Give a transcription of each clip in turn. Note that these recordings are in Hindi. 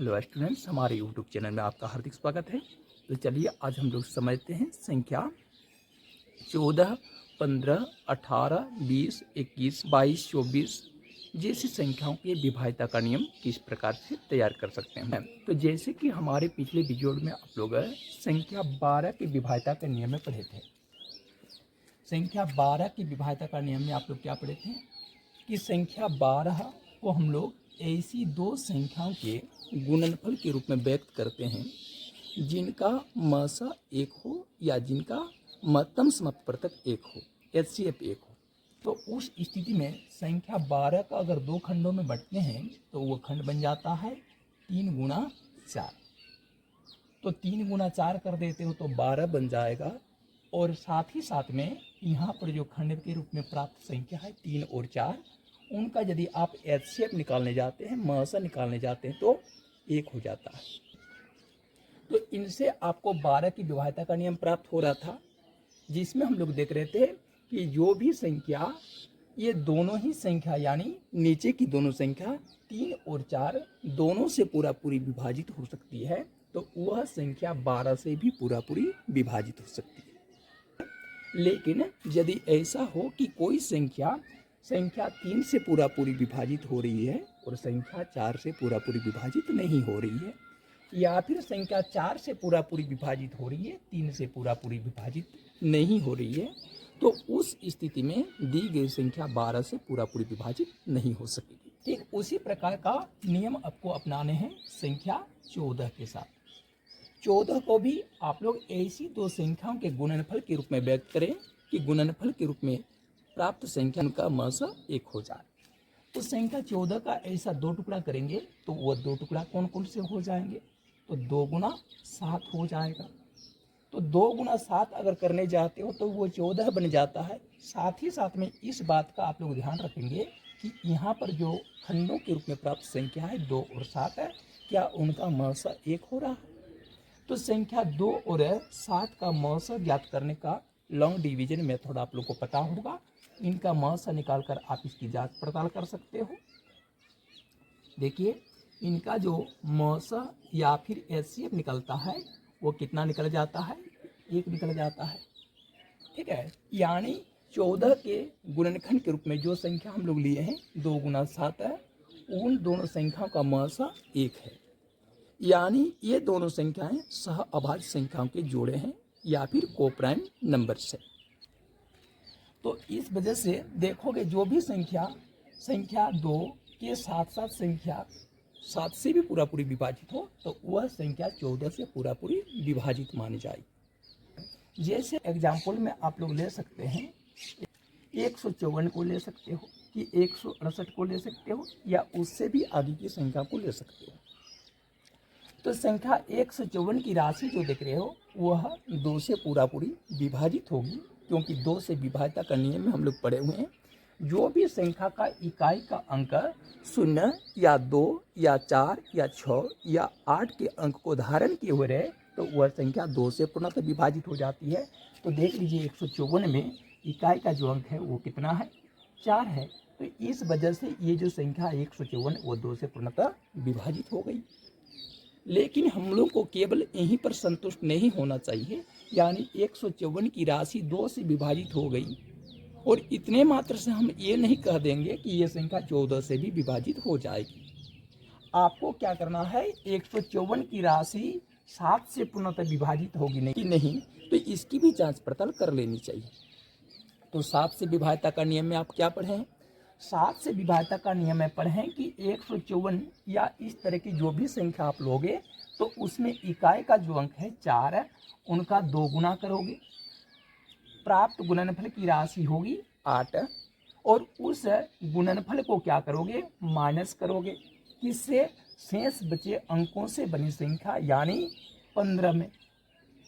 हेलो स्टूडेंट्स, हमारे यूट्यूब चैनल में आपका हार्दिक स्वागत है। तो चलिए आज हम लोग समझते हैं संख्या 14, 15, 18, 20, 21, 22, 24 जैसी संख्याओं के विभाज्यता का नियम किस प्रकार से तैयार कर सकते हैं। तो जैसे कि हमारे पिछले वीडियो में आप लोग संख्या 12 के विभाज्यता के नियम में पढ़े थे। संख्या 12 की विभाज्यता का नियम में आप लोग क्या पढ़े थे कि संख्या 12 को हम लोग ऐसी दो संख्याओं के गुणनफल के रूप में व्यक्त करते हैं जिनका मसा एक हो या जिनका महत्तम समापवर्तक एक हो, एचसीएफ एक हो। तो उस स्थिति में संख्या 12 का अगर दो खंडों में बांटते हैं तो वो खंड बन जाता है 3 गुणा 4। तो 3 गुणा 4 कर देते हो तो 12 बन जाएगा। और साथ ही साथ में यहाँ पर जो खंड के रूप में प्राप्त संख्या है 3 और 4, उनका यदि आप एचसीएफ निकालने जाते हैं, महसा निकालने जाते हैं तो 1 हो जाता है। तो इनसे आपको 12 की विभाज्यता का नियम प्राप्त हो रहा था, जिसमें हम लोग देख रहे थे कि जो भी संख्या, ये दोनों ही संख्या यानी नीचे की दोनों संख्या 3 और 4 दोनों से पूरा पूरी विभाजित हो सकती है, तो वह संख्या 12 से भी पूरा पूरी विभाजित हो सकती है। लेकिन यदि ऐसा हो कि कोई संख्या 3 से पूरा पूरी विभाजित हो रही है और संख्या 4 से पूरा पूरी विभाजित नहीं हो रही है, या फिर संख्या 4 से पूरा पूरी विभाजित हो रही है, 3 से पूरा पूरी विभाजित नहीं हो रही है, तो उस स्थिति में दी गई संख्या 12 से पूरा पूरी विभाजित नहीं हो सकेगी। ठीक उसी प्रकार का नियम आपको अपनाने हैं संख्या 14 के साथ। 14 को भी आप लोग ऐसी दो संख्याओं के गुणनफल के रूप में व्यक्त करें कि गुणनफल के रूप में प्राप्त संख्या का मसा 1 हो जाए। तो संख्या 14 का ऐसा दो टुकड़ा करेंगे तो वह दो टुकड़ा कौन कौन से हो जाएंगे, तो 2 गुना 7 हो जाएगा। तो 2 गुना 7 अगर करने जाते हो तो वो 14 बन जाता है। साथ ही साथ में इस बात का आप लोग ध्यान रखेंगे कि यहाँ पर जो खंडों के रूप में प्राप्त संख्या है 2 और 7 है, क्या उनका मसा 1 हो रहा है। तो संख्या 2 और 7 का मसा ज्ञात करने का लॉन्ग डिवीजन मेथड आप लोग को पता होगा। इनका मसा निकालकर आप इसकी जांच पड़ताल कर सकते हो। देखिए इनका जो मसा या फिर एचसीएफ निकलता है वो कितना निकल जाता है, 1 निकल जाता है। ठीक है, यानी 14 के गुणनखंड के रूप में जो संख्या हम लोग लिए हैं 2 गुना 7 है, उन दोनों संख्याओं का मसा 1 है। यानी ये दोनों संख्याएं सह अभाज्य संख्याओं के जोड़े हैं या फिर कोप्राइम नंबर्स है। तो इस वजह से देखोगे जो भी संख्या 2 के साथ साथ संख्या 7 से भी पूरा पूरी विभाजित हो तो वह संख्या 14 से पूरा पूरी विभाजित मानी जाएगी। जैसे एग्जाम्पल में आप लोग ले सकते हैं 154 को ले सकते हो कि 168 को ले सकते हो या उससे भी आगे की संख्या को ले सकते हो। तो संख्या 154 की राशि जो देख रहे हो वह 2 से पूरा पूरी विभाजित होगी, क्योंकि 2 से विभाज्यता का नियम में हम लोग पढ़े हुए हैं। जो भी संख्या का इकाई का अंक 0 या 2 या 4 या 6 या 8 के अंक को धारण किए हुए रहे तो वह संख्या 2 से पूर्णतः विभाजित हो जाती है। तो देख लीजिए 154 में इकाई का जो अंक है वो कितना है, 4 है। तो इस वजह से ये जो संख्या 154 वो 2 से पूर्णतः विभाजित हो गई। लेकिन हम लोग को केवल यहीं पर संतुष्ट नहीं होना चाहिए, यानी 154 की राशि 2 से विभाजित हो गई और इतने मात्र से हम ये नहीं कह देंगे कि ये संख्या 14 से भी विभाजित हो जाएगी। आपको क्या करना है, 154 की राशि 7 से पूर्णतः विभाजित होगी नहीं, तो इसकी भी जांच पड़ताल कर लेनी चाहिए। तो 7 से विभाज्यता का नियम में आप क्या पढ़ें, 7 से विभाज्यता का नियम में पढ़ें कि 154 या इस तरह की जो भी संख्या आप लोगे तो उसमें इकाई का जो अंक है 4 है, उनका 2 गुना करोगे, प्राप्त गुणनफल की राशि होगी 8 और उस गुणनफल को क्या करोगे, माइनस करोगे, किससे, शेष बचे अंकों से बनी संख्या यानी 15 में।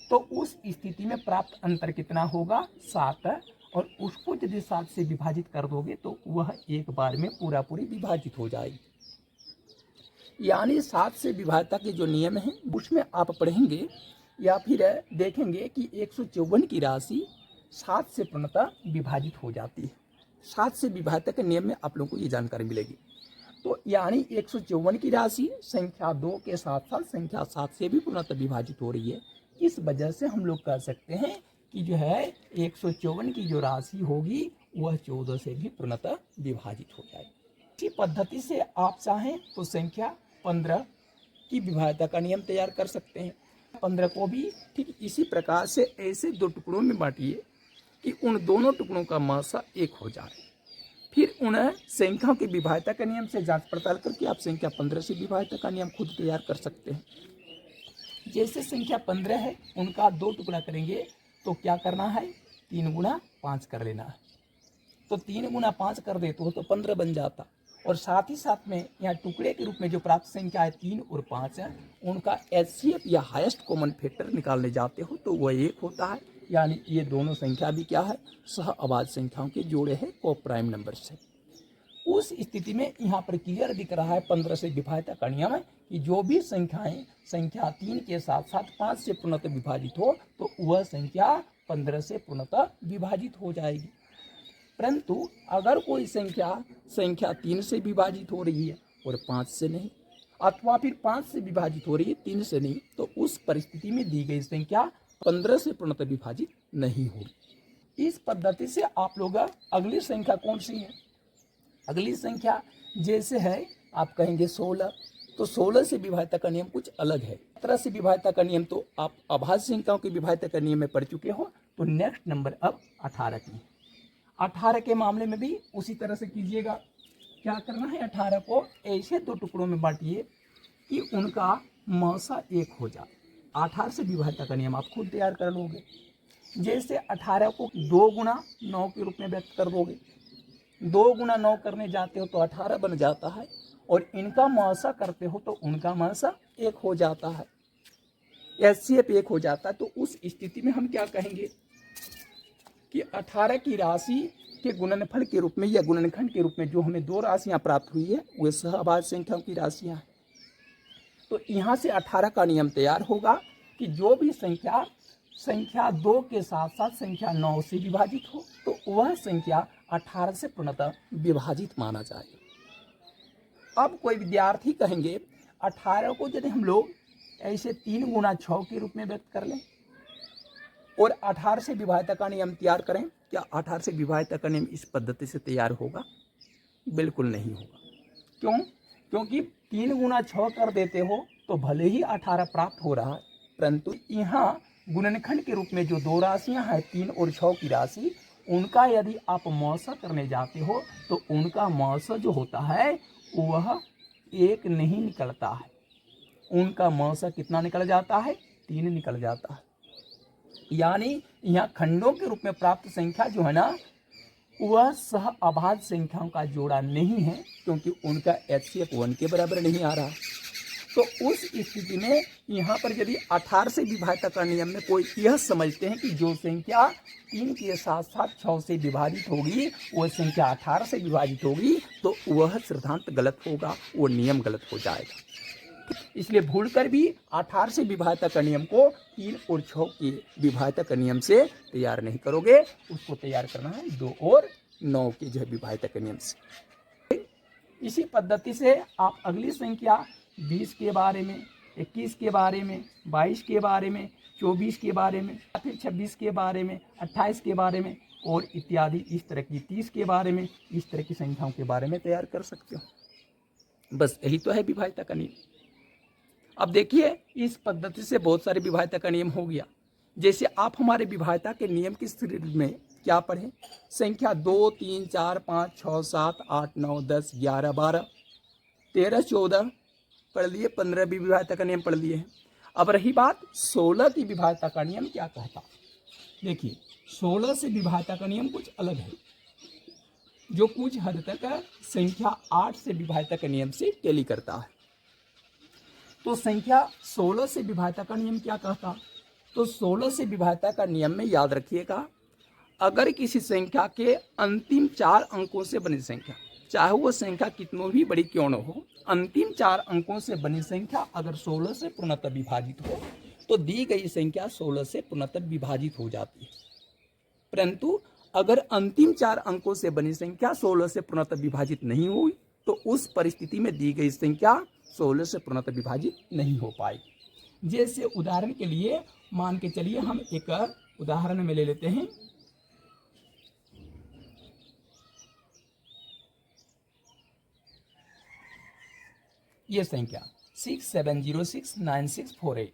तो उस स्थिति में प्राप्त अंतर कितना होगा, 7, और उसको यदि 7 से विभाजित कर दोगे तो वह एक बार में पूरा पूरी विभाजित हो जाएगी। यानी 7 से विभाज्यता के जो नियम हैं उसमें आप पढ़ेंगे या फिर देखेंगे कि 154 की राशि 7 से पूर्णतः विभाजित हो जाती है। 7 से विभाज्यता के नियम में आप लोगों को ये जानकारी मिलेगी। तो यानी 154 की राशि संख्या 2 के साथ साथ संख्या 7 से भी पूर्णतः विभाजित हो रही है। इस वजह से हम लोग कह सकते हैं कि जो है 154 की जो राशि होगी वह 14 से भी पूर्णतः विभाजित हो जाएगी। इसी पद्धति से आप चाहें तो संख्या 15 की विभाज्यता का नियम तैयार कर सकते हैं। 15 को भी ठीक इसी प्रकार से ऐसे दो टुकड़ों में बांटिए कि उन दोनों टुकड़ों का मासा एक हो जाए। फिर उन्हें संख्याओं की विभाज्यता के नियम से जांच पड़ताल करके आप संख्या 15 से विभाज्यता का नियम खुद तैयार कर सकते हैं। जैसे संख्या 15 है, उनका 2 टुकड़ा करेंगे तो क्या करना है, 3 गुना 5 कर लेना है। तो 3 गुना 5 कर देते हो तो 15 बन जाता। और साथ ही साथ में यहाँ टुकड़े के रूप में जो प्राप्त संख्या है 3 और 5 है, उनका एचसीएफ या हाईएस्ट कॉमन फैक्टर निकालने जाते हो तो वह 1 होता है। यानी ये दोनों संख्या भी क्या है, सह अभाज्य संख्याओं के जोड़े हैं को प्राइम नंबर से। उस स्थिति में यहाँ पर क्लियर दिख रहा है 15 से विभाज्यता का नियम है कि जो भी संख्याएं संख्या 3 के साथ साथ 5 से पूर्णतः विभाजित हो तो वह संख्या 15 से पूर्णतः विभाजित हो जाएगी। परंतु अगर कोई संख्या 3 से विभाजित हो रही है और 5 से नहीं, अथवा फिर 5 से विभाजित हो रही है 3 से नहीं, तो उस परिस्थिति में दी गई संख्या 15 से पूर्णतः विभाजित नहीं होगी। इस पद्धति से आप लोग अगली संख्या कौन सी है, अगली संख्या जैसे है आप कहेंगे 16, तो 16 से विभाज्यता का नियम कुछ अलग है। 17 से विभाज्यता का नियम तो आप अभाज्य संख्याओं की विभाज्यता का नियम में पढ़ चुके हो। तो नेक्स्ट नंबर अब 18 की। 18 के मामले में भी उसी तरह से कीजिएगा। क्या करना है, 18 को ऐसे 2 टुकड़ों में बांटिए कि उनका मौसा 1 हो जाए। 18 से विभाज्यता का नियम आप खुद तैयार कर लोगे। जैसे 18 को 2 गुना 9 के रूप में व्यक्त कर दोगे, 2 गुना 9 करने जाते हो तो 18 बन जाता है, और इनका मौसा करते हो तो उनका मौसा 1 हो जाता है, एचसीएफ 1 हो जाता है। तो उस स्थिति में हम क्या कहेंगे कि 18 की राशि के गुणनफल के रूप में या गुणनखंड के रूप में जो हमें 2 राशियां प्राप्त हुई है वे सहअभाज्य संख्याओं की राशियां हैं। तो यहाँ से 18 का नियम तैयार होगा कि जो भी संख्या 2 के साथ साथ संख्या 9 से विभाजित हो तो वह संख्या 18 से पूर्णतः विभाजित माना जाएगा। अब कोई विद्यार्थी कहेंगे 18 को यदि हम लोग ऐसे 3 गुना 6 के रूप में व्यक्त कर लें और 18 से विभाज्यता का नियम तैयार करें, क्या 18 से विभाज्यता का नियम इस पद्धति से तैयार होगा? बिल्कुल नहीं होगा। क्यों? क्योंकि 3 गुना 6 कर देते हो तो भले ही 18 प्राप्त हो रहा है, परंतु यहाँ गुणनखंड के रूप में जो 2 राशियां हैं 3 और 6 की राशि, उनका यदि आप मौसा करने जाते हो तो उनका मौसा जो होता है वह 1 नहीं निकलता है। उनका मौसा कितना निकल जाता है? 3 निकल जाता है। यानी यहाँ खंडों के रूप में प्राप्त संख्या जो है ना वह सह अभाज्य संख्याओं का जोड़ा नहीं है, क्योंकि उनका एचसीएफ 1 के बराबर नहीं आ रहा। तो उस स्थिति में यहाँ पर यदि 18 से विभाज्यता का नियम में कोई यह समझते हैं कि जो संख्या 3 के साथ साथ 6 से विभाजित होगी वह संख्या 18 से विभाजित होगी, तो वह सिद्धांत गलत होगा, वो नियम गलत हो जाएगा। इसलिए भूलकर भी 18 से विभाज्यता का नियम को 3 और 6 की विभाज्यता का नियम से तैयार नहीं करोगे, उसको तैयार करना है 2 और 9 की जो है विभाज्यता के नियम से। इसी पद्धति से आप अगली संख्या 20 के बारे में, 21 के बारे में, 22 के बारे में, 24 के बारे में, फिर 26 के बारे में, 28 के बारे में और इत्यादि इस तरह की 30 के बारे में, इस तरह की संख्याओं के बारे में तैयार कर सकते हो। बस यही तो है विभाज्यता का नियम। अब देखिए इस पद्धति से बहुत सारे विभाज्यता का नियम हो गया। जैसे आप हमारे विभाज्यता के नियम की श्रेणी में क्या पढ़े, संख्या 2, 3, 4, 5, 6, 7, 8, 9, 10, 11, 12, 13, 14 पढ़ लिए, 15 भी विभाज्यता का नियम पढ़ लिए हैं। अब रही बात 16 की विभाज्यता का नियम क्या कहता। देखिए 16 से विभाज्यता का नियम कुछ अलग है, जो कुछ हद तक संख्या 8 से विभाज्यता के नियम से टेली करता है। तो संख्या 16 से विभाज्यता का नियम क्या कहता, तो 16 से विभाज्यता का नियम में याद रखिएगा, अगर किसी संख्या के अंतिम 4 अंकों से बनी संख्या, चाहे वो संख्या कितनों भी बड़ी क्यों न हो, अंतिम 4 अंकों से बनी संख्या अगर 16 से पूर्णतः विभाजित हो तो दी गई संख्या 16 से पूर्णतः विभाजित हो जाती है। परंतु अगर अंतिम 4 अंकों से बनी संख्या 16 से पूर्णतः विभाजित नहीं हुई तो उस परिस्थिति में दी गई संख्या 16 से पूर्णतः विभाजित नहीं हो पाएगी। जैसे उदाहरण के लिए मान के चलिए हम एक उदाहरण में ले लेते हैं। ये संख्या 67069648,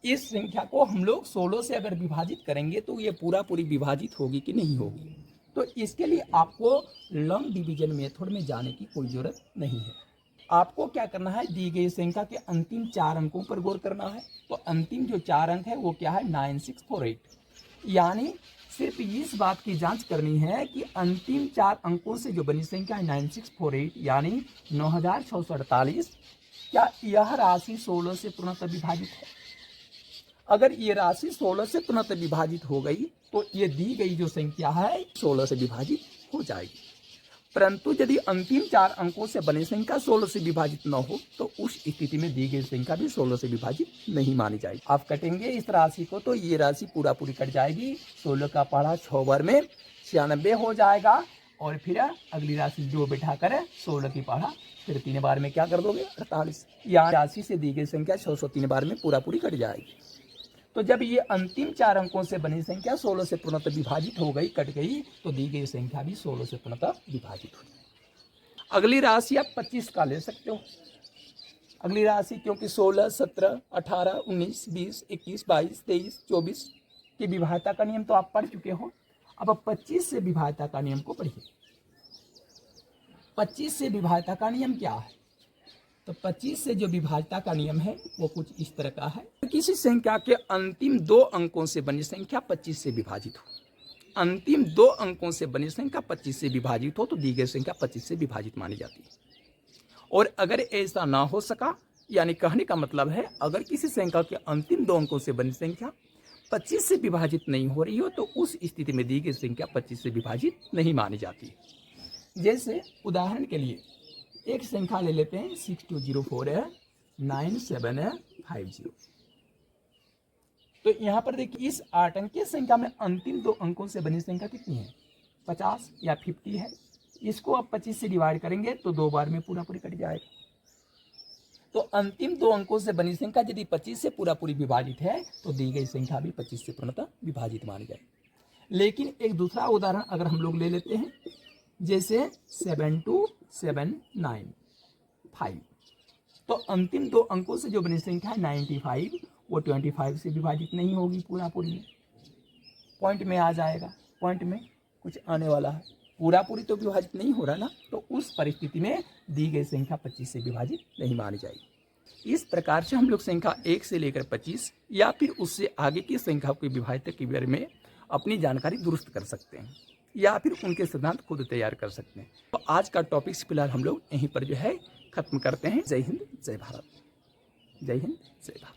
इस संख्या को हम लोग 16 से अगर विभाजित करेंगे तो ये पूरी विभाजित होगी कि नहीं होगी। तो इसके लिए आपको लॉन्ग डिवीजन मेथड में जाने की कोई जरूरत नहीं है। आपको क्या करना है, दी गई संख्या के अंतिम 4 अंकों पर गौर करना है। तो अंतिम जो 4 अंक है वो क्या है, 9648। यानी सिर्फ इस बात की जांच करनी है कि अंतिम 4 अंकों से जो बनी संख्या है 9648 यानी 9648, क्या यह राशि 16 से पूर्णतः विभाजित है। अगर ये राशि 16 से पूर्णतः विभाजित हो गई तो ये दी गई जो संख्या है 16 से विभाजित हो जाएगी। परंतु यदि अंतिम 4 अंकों से बनी संख्या 16 से विभाजित न हो तो उस स्थिति में दी गई संख्या भी 16 से विभाजित नहीं मानी जाएगी। आप कटेंगे इस राशि को तो ये राशि पूरी कट जाएगी। 16 का पढ़ा 6 बार में 96 हो जाएगा और फिर अगली राशि 2 बैठा कर 16 की पढ़ा फिर 3 बार में क्या कर दोगे, 48। यहाँ राशि से दी गई संख्या 603 बार में पूरी कट जाएगी। तो जब ये अंतिम 4 अंकों से बनी संख्या 16 से पूर्णतः विभाजित हो गई, कट गई, तो दी गई संख्या भी 16 से पूर्णतः विभाजित हो जाएगी। अगली राशि आप 25 का ले सकते हो। अगली राशि क्योंकि 16, 17, 18, 19, 20, 21, 22, 23, 24 की विभाज्यता का नियम तो आप पढ़ चुके हो। अब 25 से विभाज्यता का नियम को पढ़िए। 25 से विभाज्यता का नियम क्या है, तो 25 से जो विभाज्यता का नियम है वो कुछ इस तरह का है। किसी संख्या के अंतिम 2 अंकों से बनी संख्या 25 से विभाजित हो, अंतिम 2 अंकों से बनी संख्या 25 से विभाजित हो तो दी गई संख्या 25 से विभाजित मानी जाती है। और अगर ऐसा ना हो सका, यानी कहने का मतलब है अगर किसी संख्या के अंतिम 2 अंकों से बनी संख्या 25 से विभाजित नहीं हो रही हो तो उस स्थिति में दी गई संख्या 25 से विभाजित नहीं मानी जाती। जैसे उदाहरण के लिए एक संख्या ले लेते हैं 62049750। तो यहाँ पर देखिए इस 8 अंकीय संख्या में अंतिम 2 अंकों से बनी संख्या कितनी है, 50 या 50 है। इसको आप 25 से डिवाइड करेंगे तो 2 बार में पूरी कट जाएगा। तो अंतिम 2 अंकों से बनी संख्या यदि 25 से पूरी विभाजित है तो दी गई संख्या भी 25 से पूर्णतः विभाजित मानी जाएगी। लेकिन एक दूसरा उदाहरण अगर हम लोग ले लेते हैं, जैसे 72795, तो अंतिम 2 अंकों से जो बनी संख्या है 95, वो 25 से विभाजित नहीं होगी पूरी पॉइंट में आ जाएगा। पॉइंट में कुछ आने वाला है, पूरी तो विभाजित नहीं हो रहा ना, तो उस परिस्थिति में दी गई संख्या 25 से विभाजित नहीं मानी जाएगी। इस प्रकार से हम लोग संख्या 1 से लेकर 25 या फिर उससे आगे की संख्या की विभाज्यता के बारे में अपनी जानकारी दुरुस्त कर सकते हैं या फिर उनके सिद्धांत खुद तैयार कर सकते हैं। तो आज का टॉपिक फिलहाल हम लोग यहीं पर जो है खत्म करते हैं। जय हिंद, जय भारत। जय हिंद, जय भारत।